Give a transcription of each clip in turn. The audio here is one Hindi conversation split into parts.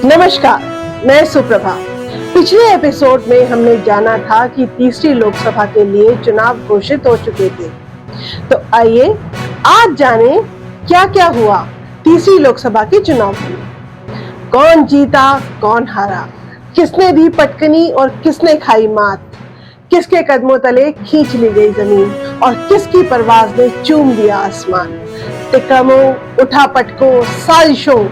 नमस्कार, मैं सुप्रभा। पिछले एपिसोड में हमने जाना था कि तीसरी लोकसभा के लिए चुनाव घोषित हो चुके थे। तो आइए आज जाने क्या क्या हुआ तीसरी लोकसभा के चुनाव में। कौन जीता, कौन हारा, किसने दी पटकनी और किसने खाई मात, किसके कदमों तले खींच ली गई जमीन और किसकी परवाज ने चूम दिया आसमान। तिकड़मों, उठा पटकों, साजिशों,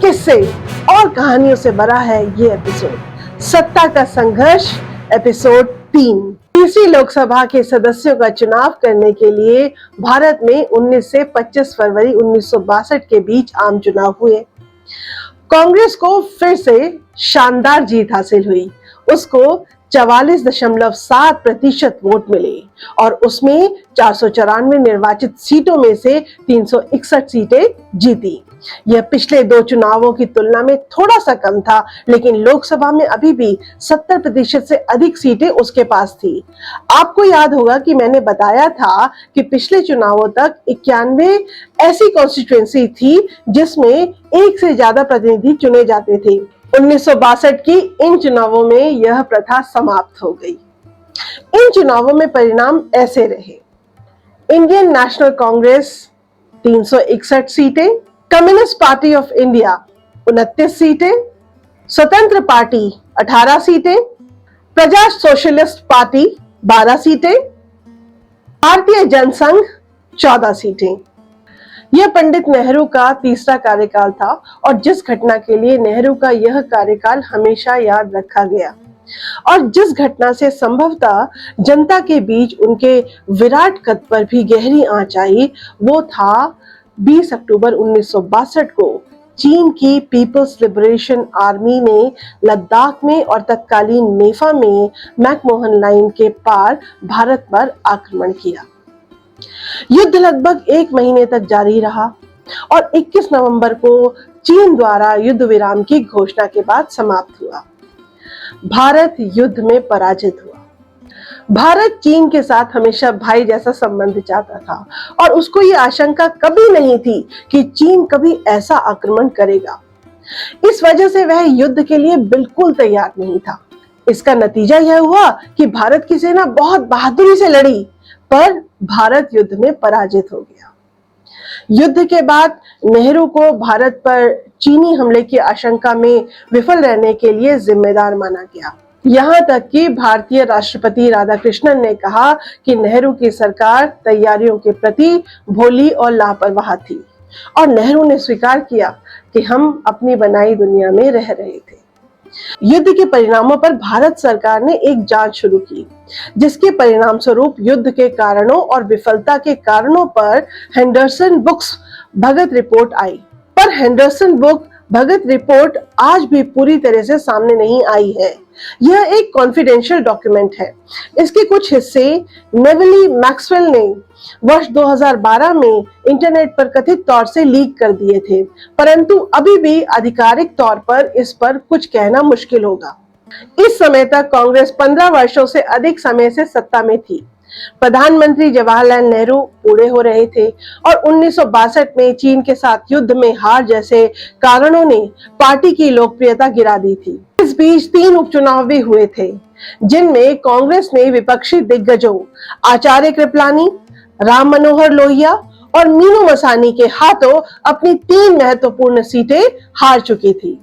किस्से और कहानियों से भरा है ये एपिसोड। सत्ता का संघर्ष एपिसोड 3। तीसरी लोकसभा के सदस्यों का चुनाव करने के लिए भारत में 19 से 25 फरवरी 1962 के बीच आम चुनाव हुए। कांग्रेस को फिर से शानदार जीत हासिल हुई। उसको 44.7% वोट मिले और उसमें 494 निर्वाचित सीटों में से 361 सीटें जीती। यह पिछले दो चुनावों की तुलना में थोड़ा सा कम था, लेकिन लोकसभा में अभी भी 70% से अधिक सीटें उसके पास थी। आपको याद होगा कि मैंने बताया था कि पिछले चुनावों तक 91 ऐसी कॉन्स्टिट्यूएंसी थी जिसमें एक से ज्यादा प्रतिनिधि चुने जाते थे। 1962 की इन चुनावों में यह प्रथा समाप्त हो गई। इन चुनावों में परिणाम ऐसे रहे: इंडियन नेशनल कांग्रेस 361 सीटें, कम्युनिस्ट पार्टी ऑफ इंडिया 29 सीटें, स्वतंत्र पार्टी 18 सीटें, प्रजा सोशलिस्ट पार्टी 12 सीटें, भारतीय जनसंघ 14 सीटें। यह पंडित नेहरू का तीसरा कार्यकाल था और जिस घटना के लिए नेहरू का यह कार्यकाल हमेशा याद रखा गया और जिस घटना से संभवतः जनता के बीच उनके विराट कद पर भी गहरी आंच आई, वो था 20 अक्टूबर 1962 को चीन की पीपल्स लिबरेशन आर्मी ने लद्दाख में और तत्कालीन नेफा में मैकमोहन लाइन के पार भारत पर आक्रमण किया। युद्ध लगभग एक महीने तक जारी रहा और 21 नवंबर को चीन द्वारा युद्ध विराम की घोषणा के बाद समाप्त हुआ। भारत युद्ध में पराजित हुआ। भारत चीन के साथ हमेशा भाई जैसा संबंध चाहता था और उसको ये आशंका कभी नहीं थी कि चीन कभी ऐसा आक्रमण करेगा। इस वजह से वह युद्ध के लिए बिल्कुल तैयार नहीं था। इसका नतीजा यह हुआ कि भारत की सेना बहुत बहादुरी से लड़ी, पर भारत युद्ध में पराजित हो गया। युद्ध के बाद नेहरू को भारत पर चीनी हमले की आशंका में विफल रहने के लिए जिम्मेदार माना गया। यहाँ तक कि भारतीय राष्ट्रपति राधाकृष्णन ने कहा कि नेहरू की सरकार तैयारियों के प्रति भोली और लापरवाह थी और नेहरू ने स्वीकार किया कि हम अपनी बनाई दुनिया में रह रहे थे। युद्ध के परिणामों पर भारत सरकार ने एक जांच शुरू की, जिसके परिणाम स्वरूप युद्ध के कारणों और विफलता के कारणों पर हेंडरसन बुक्स भगत रिपोर्ट आई। पर हेंडरसन बुक भगत रिपोर्ट आज भी पूरी तरह से सामने नहीं आई है। यह एक कॉन्फिडेंशियल डॉक्यूमेंट है। इसके कुछ हिस्से नेवली मैक्सवेल ने वर्ष 2012 में इंटरनेट पर कथित तौर से लीक कर दिए थे, परंतु अभी भी आधिकारिक तौर पर इस पर कुछ कहना मुश्किल होगा। इस समय तक कांग्रेस 15 वर्षों से अधिक समय से सत्ता में थी। प्रधानमंत्री जवाहरलाल नेहरू बूढ़े हो रहे थे और 1962 में चीन के साथ युद्ध में हार जैसे कारणों ने पार्टी की लोकप्रियता गिरा दी थी। इस बीच 3 उपचुनाव भी हुए थे, जिनमें कांग्रेस ने विपक्षी दिग्गजों आचार्य कृपलानी, राम मनोहर लोहिया और मीनू मसानी के हाथों अपनी 3 महत्वपूर्ण सीटें हार चुकी थी।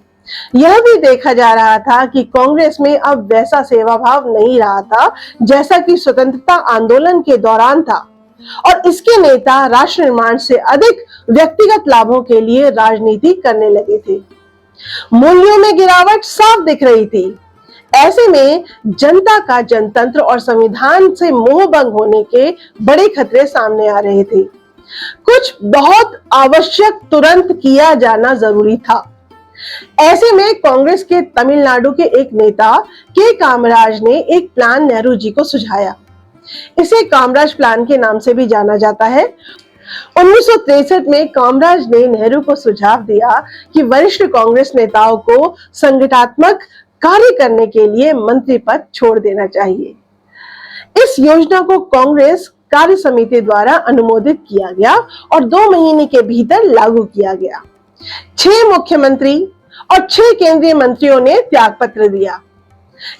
यह भी देखा जा रहा था कि कांग्रेस में अब वैसा सेवा भाव नहीं रहा था जैसा कि स्वतंत्रता आंदोलन के दौरान था और इसके नेता राष्ट्र निर्माण से अधिक व्यक्तिगत लाभों के लिए राजनीति करने लगे थे। मूल्यों में गिरावट साफ दिख रही थी। ऐसे में जनता का जनतंत्र और संविधान से मोहभंग होने के बड़े खतरे सामने आ रहे थे। कुछ बहुत आवश्यक तुरंत किया जाना जरूरी था। ऐसे में कांग्रेस के तमिलनाडु के एक नेता के कामराज ने एक प्लान नेहरू जी को सुझाया। इसे कामराज प्लान के नाम से भी जाना जाता है। 1963 में कामराज ने नेहरू को सुझाव दिया कि वरिष्ठ कांग्रेस नेताओं को संगठनात्मक कार्य करने के लिए मंत्री पद छोड़ देना चाहिए। इस योजना को कांग्रेस कार्य समिति द्वारा अनुमोदित किया गया और 2 महीने के भीतर लागू किया गया। 6 मुख्यमंत्री और 6 केंद्रीय मंत्रियों ने त्यागपत्र दिया।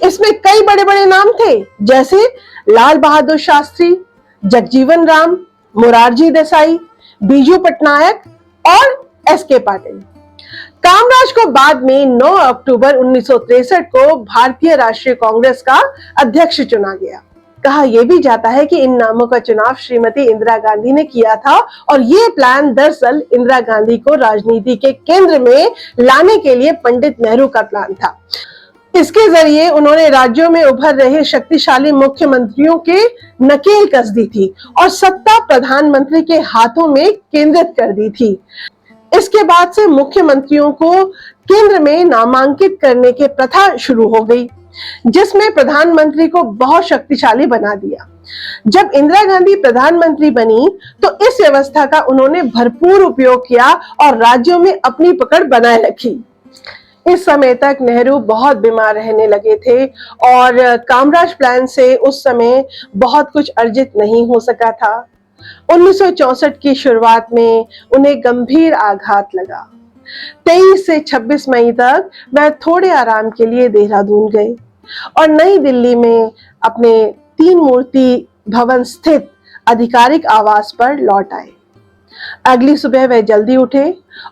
इसमें कई बड़े बड़े नाम थे, जैसे लाल बहादुर शास्त्री, जगजीवन राम, मोरारजी देसाई, बीजू पटनायक और एस.के. पाटिल। कामराज को बाद में 9 अक्टूबर 1963 को भारतीय राष्ट्रीय कांग्रेस का अध्यक्ष चुना गया। कहा यह भी जाता है कि इन नामों का चुनाव श्रीमती इंदिरा गांधी ने किया था और ये प्लान दरअसल इंदिरा गांधी को राजनीति के केंद्र में लाने के लिए पंडित नेहरू का प्लान था। इसके जरिए उन्होंने राज्यों में उभर रहे शक्तिशाली मुख्यमंत्रियों के नकेल कस दी थी और सत्ता प्रधानमंत्री के हाथों में केंद्रित कर दी थी। इसके बाद से मुख्यमंत्रियों को केंद्र में नामांकित करने की प्रथा शुरू हो गई, जिसमें प्रधानमंत्री को बहुत शक्तिशाली बना दिया। जब इंदिरा गांधी प्रधानमंत्री बनी तो इस व्यवस्था का उन्होंने भरपूर उपयोग किया और राज्यों में अपनी पकड़ बनाए रखी। इस समय तक नेहरू बहुत बीमार रहने लगे थे और कामराज प्लान से उस समय बहुत कुछ अर्जित नहीं हो सका था। 1964 की शुरुआत में उन्हें गंभीर आघात लगा। 23 से 26 मई तक वह थोड़े आराम के लिए देहरादून गए और नई दिल्ली में अपने 3 मूर्ति भवन स्थित आधिकारिक आवास पर लौट आए। अगली सुबह वह जल्दी उठे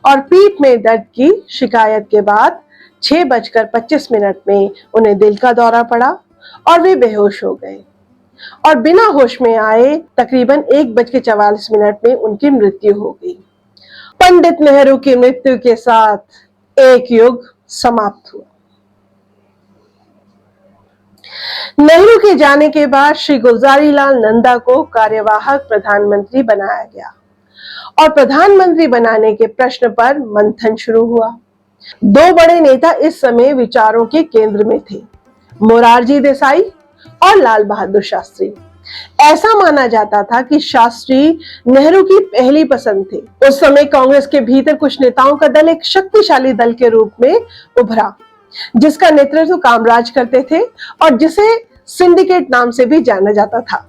और पीठ में दर्द की शिकायत के बाद 6:25 में उन्हें दिल का दौरा पड़ा और वे बेहोश हो गए और बिना होश में आए तकरीबन 1:44 में उनकी मृत्यु हो गई। पंडित नेहरू की मृत्यु के साथ एक युग समाप्त हुआ। नेहरू के जाने के बाद श्री गुलजारी लाल नंदा को कार्यवाहक प्रधानमंत्री बनाया गया और प्रधानमंत्री बनाने के प्रश्न पर मंथन शुरू हुआ। 2 बड़े नेता इस समय विचारों के केंद्र में थे, मोरारजी देसाई और लाल बहादुर शास्त्री। ऐसा माना जाता था कि शास्त्री नेहरू की पहली पसंद थे। उस समय कांग्रेस के भीतर कुछ नेताओं का दल एक शक्तिशाली दल के रूप में उभरा, जिसका नेतृत्व कामराज करते थे और जिसे सिंडिकेट नाम से भी जाना जाता था।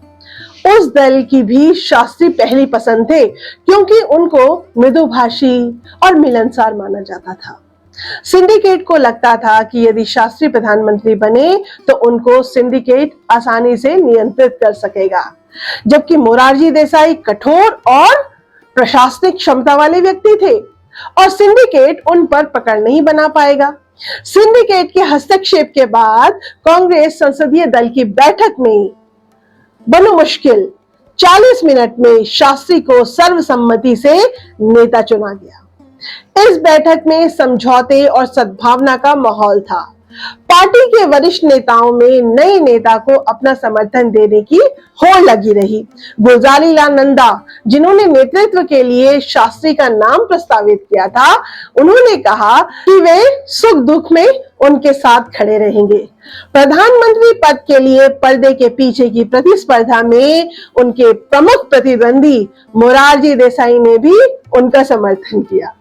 उस दल की भी शास्त्री पहली पसंद थे, क्योंकि उनको मृदुभाषी और मिलनसार माना जाता था। सिंडिकेट को लगता था कि यदि शास्त्री प्रधानमंत्री बने तो उनको सिंडिकेट आसानी से नियंत्रित कर सकेगा, जबकि मोरारजी देसाई कठोर और प्रशासनिक क्षमता वाले व्यक्ति थे और सिंडिकेट उन पर पकड़ नहीं बना पाएगा। सिंडिकेट के हस्तक्षेप के बाद कांग्रेस संसदीय दल की बैठक में बनो मुश्किल 40 मिनट में शास्त्री को सर्वसम्मति से नेता चुना गया। इस बैठक में समझौते और सद्भावना का माहौल था। पार्टी के वरिष्ठ नेताओं में नए नेता को अपना समर्थन देने की होड़ लगी रही। गुलजारी लाल नंदा, जिन्होंने नेतृत्व के लिए शास्त्री का नाम प्रस्तावित किया था, उन्होंने कहा कि वे सुख दुख में उनके साथ खड़े रहेंगे। प्रधानमंत्री पद के लिए पर्दे के पीछे की प्रतिस्पर्धा में उनके प्रमुख प्रतिद्वंदी मोरारजी देसाई ने भी उनका समर्थन किया।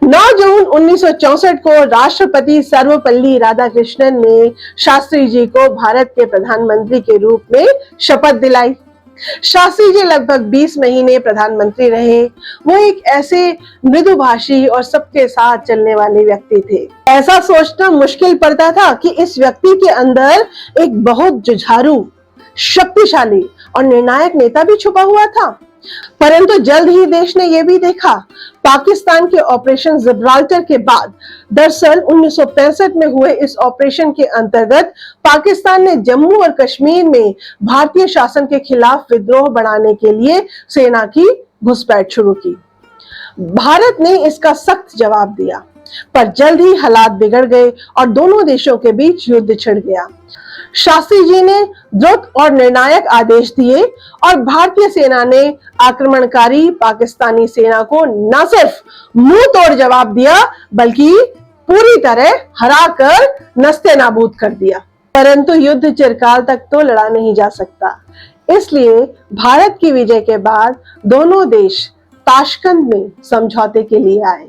9 जून 1964 को राष्ट्रपति सर्वपल्ली राधाकृष्णन ने शास्त्री जी को भारत के प्रधानमंत्री के रूप में शपथ दिलाई। शास्त्री जी लगभग 20 महीने प्रधानमंत्री रहे। वो एक ऐसे मृदुभाषी और सबके साथ चलने वाले व्यक्ति थे। ऐसा सोचना मुश्किल पड़ता था कि इस व्यक्ति के अंदर एक बहुत जुझारू, शक्तिशाली और निर्णायक नेता भी छुपा हुआ था। परंतु जल्द ही देश ने यह भी देखा, पाकिस्तान के ऑपरेशन जिब्राल्टर के बाद, दरअसल 1965 में हुए इस ऑपरेशन के अंतर्गत पाकिस्तान ने जम्मू और कश्मीर में भारतीय शासन के खिलाफ विद्रोह बढ़ाने के लिए सेना की घुसपैठ शुरू की। भारत ने इसका सख्त जवाब दिया, पर जल्द ही हालात बिगड़ गए और दोनों देशों के बीच युद्ध छिड़ गया। शास्त्री जी ने द्रुत और निर्णायक आदेश दिए और भारतीय सेना ने आक्रमणकारी पाकिस्तानी सेना को न सिर्फ मुंह तोड़ जवाब दिया, बल्कि पूरी तरह हराकर नस्ते नाबूद कर दिया। परंतु युद्ध चिरकाल तक तो लड़ा नहीं जा सकता, इसलिए भारत की विजय के बाद दोनों देश ताशकंद में समझौते के लिए आए।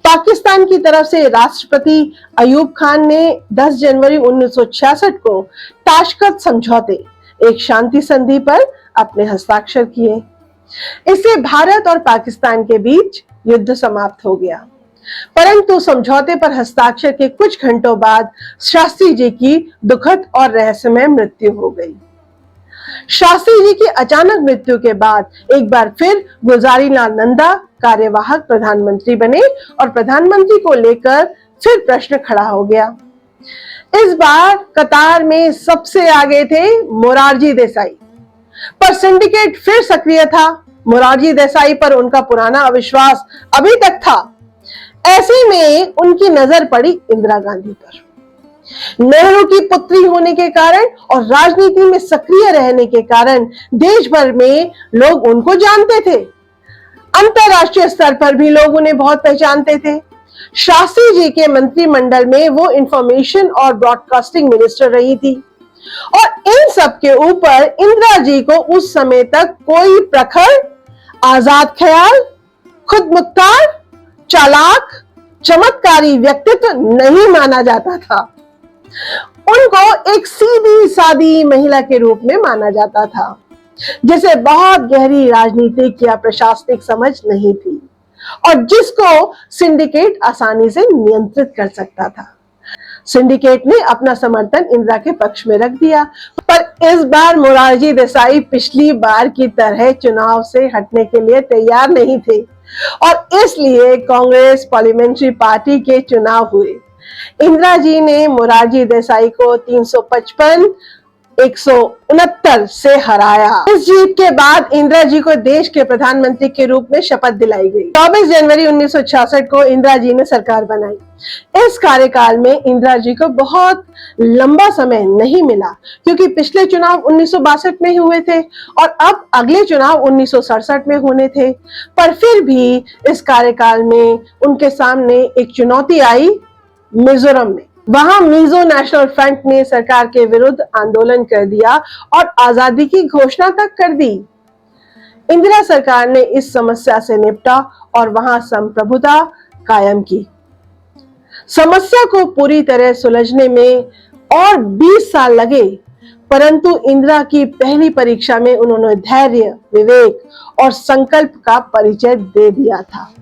पाकिस्तान की तरफ से राष्ट्रपति अयूब खान ने 10 जनवरी 1966 को ताशकंद समझौते, एक शांति संधि पर अपने हस्ताक्षर किए। इससे भारत और पाकिस्तान के बीच युद्ध समाप्त हो गया। परंतु समझौते पर हस्ताक्षर के कुछ घंटों बाद शास्त्री जी की दुखद और रहस्यमय मृत्यु हो गई। शास्त्री जी की अचानक मृत्यु के बाद एक बार फिर गुलजारीलाल नंदा कार्यवाहक प्रधानमंत्री बने और प्रधानमंत्री को लेकर फिर प्रश्न खड़ा हो गया। इस बार कतार में सबसे आगे थे मोरारजी देसाई, पर सिंडिकेट फिर सक्रिय था। मोरारजी देसाई पर उनका पुराना अविश्वास अभी तक था। ऐसे में उनकी नजर पड़ी इंदिरा गांधी पर। नेहरू की पुत्री होने के कारण और राजनीति में सक्रिय रहने के कारण देश भर में लोग उनको जानते थे। अंतरराष्ट्रीय स्तर पर भी लोग उन्हें बहुत पहचानते थे। शास्त्री जी के मंत्रिमंडल में वो इंफॉर्मेशन और ब्रॉडकास्टिंग मिनिस्टर रही थी और इन सब के ऊपर इंदिरा जी को उस समय तक कोई प्रखर, आजाद ख्याल, खुदमुख्तार, चालाक, चमत्कारी व्यक्तित्व नहीं माना जाता था। उनको एक सीधी सादी महिला के रूप में माना जाता था जिसे बहुत गहरी राजनीतिक या प्रशासनिक समझ नहीं थी और जिसको सिंडिकेट आसानी से नियंत्रित कर सकता था। सिंडिकेट ने अपना समर्थन इंदिरा के पक्ष में रख दिया, पर इस बार मोरारजी देसाई पिछली बार की तरह चुनाव से हटने के लिए तैयार नहीं थे और इसलिए कांग्रेस पार्लियामेंट्री पार्टी के चुनाव हुए। इंदिरा जी ने मोरारजी देसाई को 355-169 से हराया। इस जीत के बाद इंदिरा जी को देश के प्रधानमंत्री के रूप में शपथ दिलाई गई। 24 जनवरी 1966 को इंदिरा जी ने सरकार बनाई। इस कार्यकाल में इंदिरा जी को बहुत लंबा समय नहीं मिला क्योंकि पिछले चुनाव 1962 में हुए थे और अब अगले चुनाव 1967 में होने थे। पर फिर भी इस कार्यकाल में उनके सामने एक चुनौती आई मिजोरम में। वहां मिजो नेशनल फ्रंट ने सरकार के विरुद्ध आंदोलन कर दिया और आजादी की घोषणा तक कर दी। इंदिरा सरकार ने इस समस्या से निपटा और वहां संप्रभुता कायम की। समस्या को पूरी तरह सुलझने में और 20 साल लगे, परंतु इंदिरा की पहली परीक्षा में उन्होंने धैर्य, विवेक और संकल्प का परिचय दे दिया था।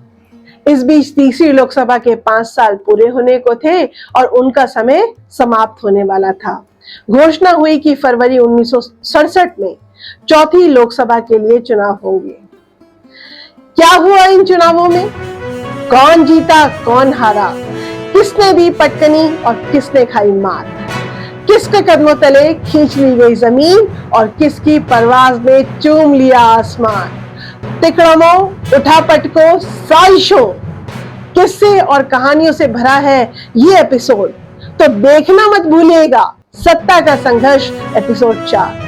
इस बीच तीसरी लोकसभा के 5 साल पूरे होने को थे और उनका समय समाप्त होने वाला था। घोषणा हुई कि फरवरी 1967 में चौथी लोकसभा के लिए चुनाव होंगे। क्या हुआ इन चुनावों में? कौन जीता, कौन हारा? किसने दी पटकनी और किसने खाई मात? किसके कदमों तले खींच ली गई जमीन और किसकी परवाज ने चूम लिया आसमान? तिकड़मों, उठापटकों, साजिशों, किस्से और कहानियों से भरा है ये एपिसोड, तो देखना मत भूलिएगा सत्ता का संघर्ष एपिसोड 4।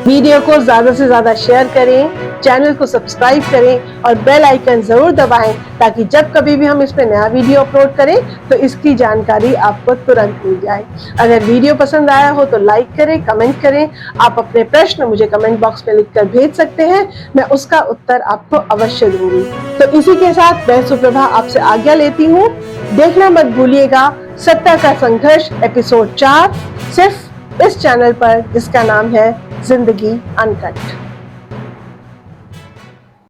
वीडियो को ज्यादा से ज्यादा शेयर करें, चैनल को सब्सक्राइब करें और बेल आइकन जरूर दबाएं ताकि जब कभी भी हम इस पे नया वीडियो अपलोड करें तो इसकी जानकारी आपको तुरंत मिल जाए। अगर वीडियो पसंद आया हो तो लाइक करें, कमेंट करें। आप अपने प्रश्न मुझे कमेंट बॉक्स में लिखकर भेज सकते हैं, मैं उसका उत्तर आपको अवश्य दूंगी। तो इसी के साथ मैं सुप्रभा आपसे आज्ञा लेती हूँ। देखना मत भूलिएगा सत्ता का संघर्ष एपिसोड 4 सिर्फ इस चैनल पर जिसका नाम है जिंदगी अनकट।